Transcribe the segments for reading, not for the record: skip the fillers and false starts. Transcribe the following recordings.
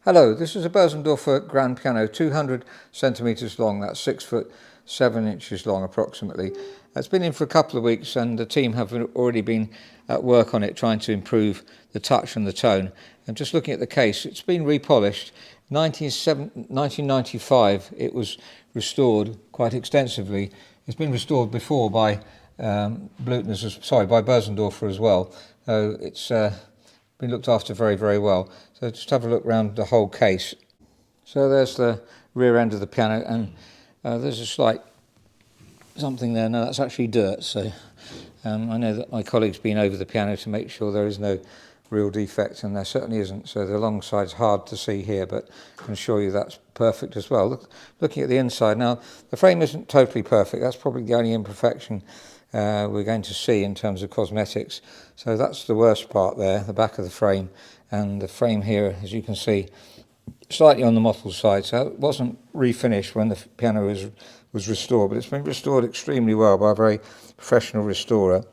Hello, this is a Bosendorfer grand piano, 200 centimetres long, that's 6 foot 7 inches long approximately. It's been in for a couple of weeks and the team have already been at work on it trying to improve the touch and the tone. And just looking at the case, it's been repolished. 1995 it was restored quite extensively. It's been restored before by by Bosendorfer as well. So it's been looked after very, very well. So just have a look around the whole case. So there's the rear end of the piano, and there's a slight something there. No, that's actually dirt. So I know that my colleague's been over the piano to make sure there is no real defect, and there certainly isn't. So the long side's hard to see here, but I can assure you that's perfect as well. Looking at the inside now, the frame isn't totally perfect. That's probably the only imperfection we're going to see in terms of cosmetics. So that's the worst part there, the back of the frame, and the frame here, as you can see, slightly on the mottled side. So it wasn't refinished when the piano was restored, but it's been restored extremely well by a very professional restorer.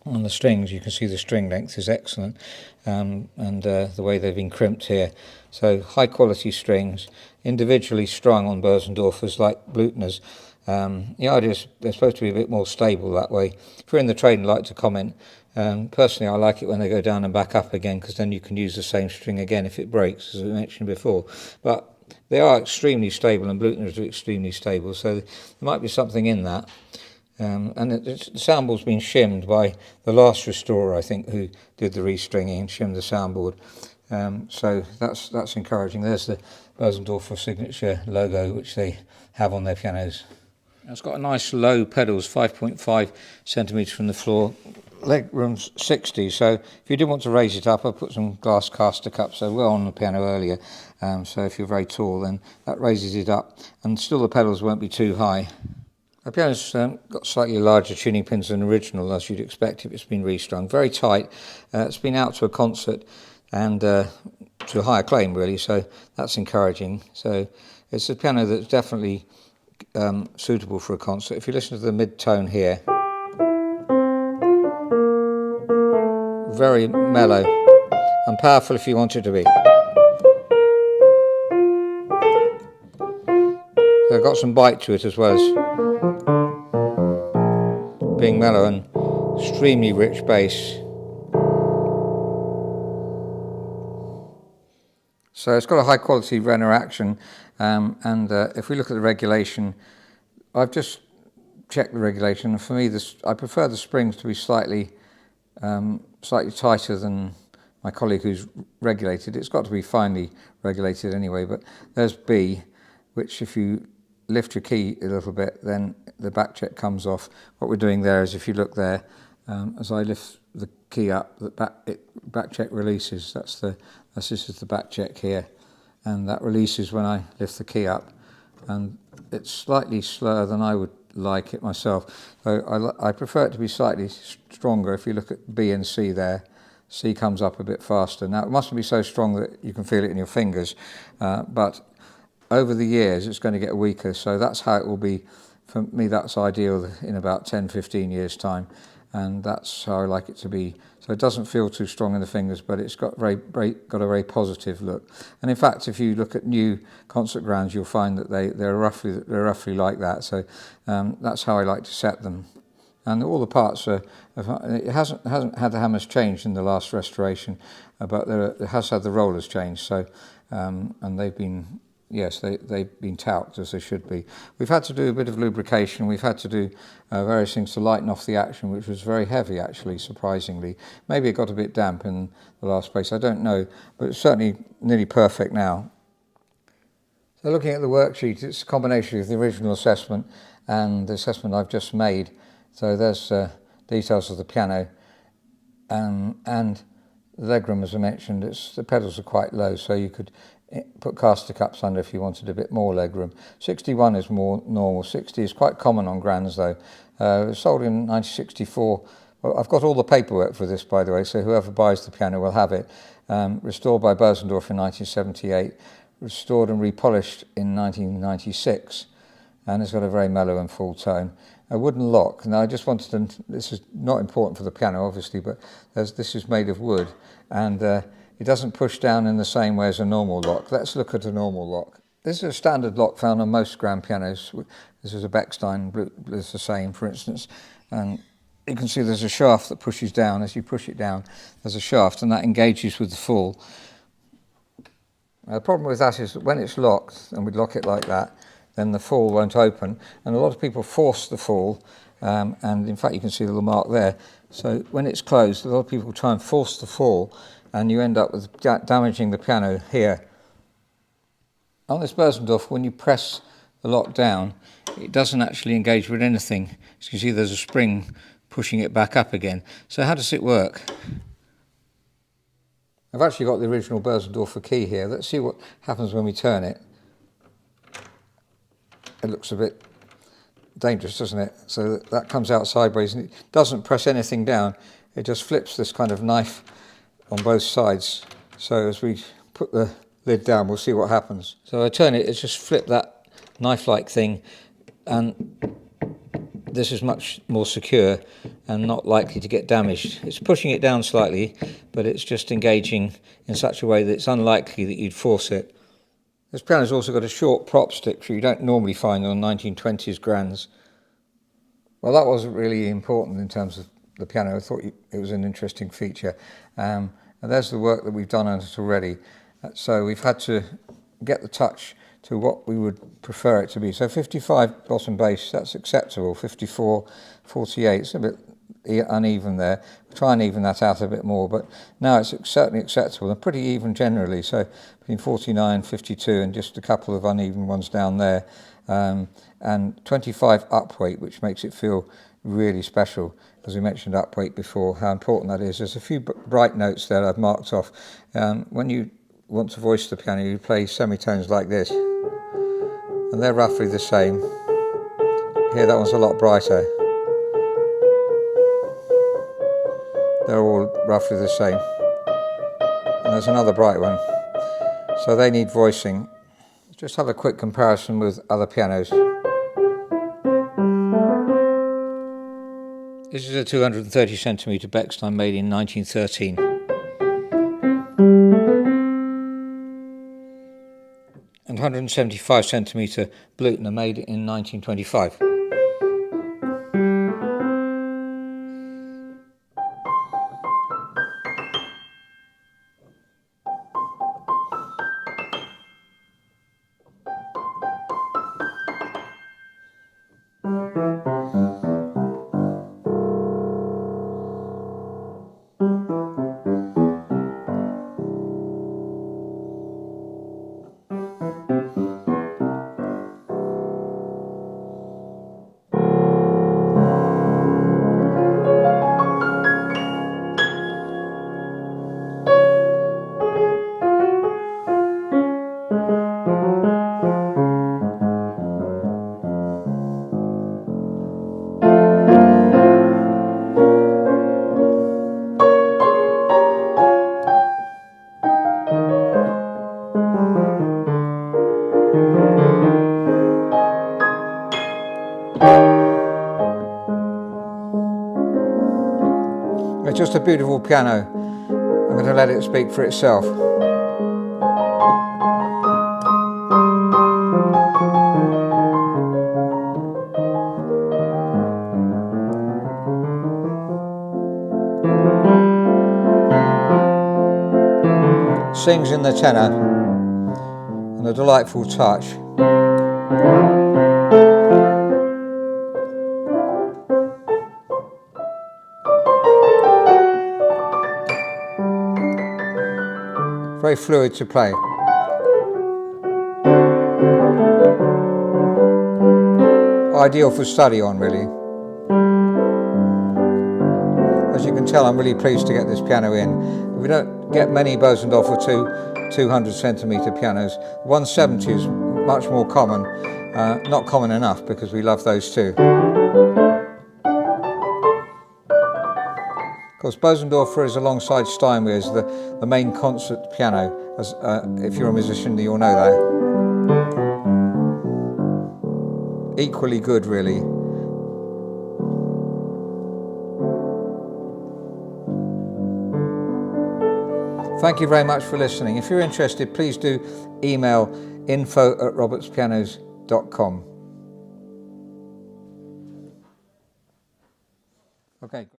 On the strings, you can see the string length is excellent, and the way they've been crimped here. So high quality strings, individually strung on Bosendorfers like Bluthner's. The idea is they're supposed to be a bit more stable that way. If you're in the trade and like to comment, personally I like it when they go down and back up again, because then you can use the same string again if it breaks, as I mentioned before. But they are extremely stable, and Bluthner's are extremely stable, so there might be something in that. And the soundboard's been shimmed by the last restorer, I think, who did the restringing and shimmed the soundboard. So that's encouraging. There's the Bosendorfer signature logo, which they have on their pianos. It's got a nice low pedals, 5.5 centimetres from the floor. Leg room's 60, so if you did want to raise it up, I put some glass caster cups. They were on the piano earlier, so if you're very tall, then that raises it up, and still the pedals won't be too high. The piano's got slightly larger tuning pins than original, as you'd expect if it's been restrung. Very tight. It's been out to a concert and to a high acclaim, really, so that's encouraging. So it's a piano that's definitely suitable for a concert. If you listen to the mid-tone here, very mellow and powerful if you want it to be. So I've got some bite to it as well as being mellow, and extremely rich bass. So it's got a high quality Renner action, and if we look at the regulation, I've just checked the regulation, and for me I prefer the springs to be slightly tighter than my colleague who's regulated. It's got to be finely regulated anyway, but there's B, which if you lift your key a little bit, then the back check comes off. What we're doing there is, if you look there, as I lift the key up, the back check releases. This is the back check here, and that releases when I lift the key up, and it's slightly slower than I would like it myself. So I prefer it to be slightly stronger. If you look at B and C there, C comes up a bit faster. Now it mustn't be so strong that you can feel it in your fingers, but over the years it's going to get weaker, so that's how it will be. For me, that's ideal in about 10-15 years time, and that's how I like it to be. So it doesn't feel too strong in the fingers, but it's got a very positive look. And in fact, if you look at new concert grounds, you'll find that they're roughly like that. So that's how I like to set them. And all the parts it hasn't had the hammers changed in the last restoration, but it has had the rollers changed. So and they've been. Yes, they've been talced as they should be. We've had to do a bit of lubrication. We've had to do various things to lighten off the action, which was very heavy, actually, surprisingly. Maybe it got a bit damp in the last place, I don't know, but it's certainly nearly perfect now. So looking at the worksheet, it's a combination of the original assessment and the assessment I've just made. So there's details of the piano, and the legroom, as I mentioned, the pedals are quite low, so you could put caster cups under if you wanted a bit more legroom. 61 is more normal. 60 is quite common on grands, though. It was sold in 1964. Well, I've got all the paperwork for this, by the way, so whoever buys the piano will have it. Restored by Bosendorfer in 1978, restored and repolished in 1996, and it's got a very mellow and full tone. A wooden lock. Now I just wanted to, this is not important for the piano obviously, but this is made of wood, and it doesn't push down in the same way as a normal lock. Let's look at a normal lock. This is a standard lock found on most grand pianos. This is a Bechstein, it's the same, for instance. And you can see there's a shaft that pushes down. As you push it down, there's a shaft, and that engages with the fall. Now, the problem with that is that when it's locked, and we lock it like that, then the fall won't open. And a lot of people force the fall, and in fact you can see the little mark there. So when it's closed, a lot of people try and force the fall, and you end up with damaging the piano here. On this Bosendorfer, when you press the lock down, it doesn't actually engage with anything. As you can see, there's a spring pushing it back up again. So how does it work? I've actually got the original Bosendorfer key here. Let's see what happens when we turn it. It looks a bit dangerous, doesn't it? So that comes out sideways, and it doesn't press anything down. It just flips this kind of knife on both sides. So as we put the lid down, we'll see what happens. So I turn it, it's just flip that knife-like thing, and this is much more secure and not likely to get damaged. It's pushing it down slightly, but it's just engaging in such a way that it's unlikely that you'd force it. This piano's also got a short prop stick, which you don't normally find on 1920s grands. Well, that wasn't really important in terms of the piano. I thought it was an interesting feature. And there's the work that we've done on it already. So we've had to get the touch to what we would prefer it to be. So 55 bottom bass, that's acceptable. 54, 48, it's a bit uneven there. We'll try and even that out a bit more, but now it's certainly acceptable and pretty even generally. So between 49, 52 and just a couple of uneven ones down there. And 25 up weight, which makes it feel really special. As we mentioned up weight before, how important that is. There's a few bright notes there I've marked off. When you want to voice the piano, you play semitones like this, and they're roughly the same. Here, that one's a lot brighter. They're all roughly the same. And there's another bright one. So they need voicing. Just have a quick comparison with other pianos. This is a 230 centimetre Bechstein made in 1913. And 175 centimetre Bluthner made in 1925. It's just a beautiful piano. I'm going to let it speak for itself. Sings in the tenor and a delightful touch. Very fluid to play. Ideal for study on, really. As you can tell, I'm really pleased to get this piano in. We don't get many Bosendorfer 200 centimetre pianos. 170 is much more common. Not common enough, because we love those too. Of course, Bosendorfer is alongside Steinway as the main concert piano. As if you're a musician, you'll know that. Equally good, really. Thank you very much for listening. If you're interested, please do email info@robertspianos.com. Okay.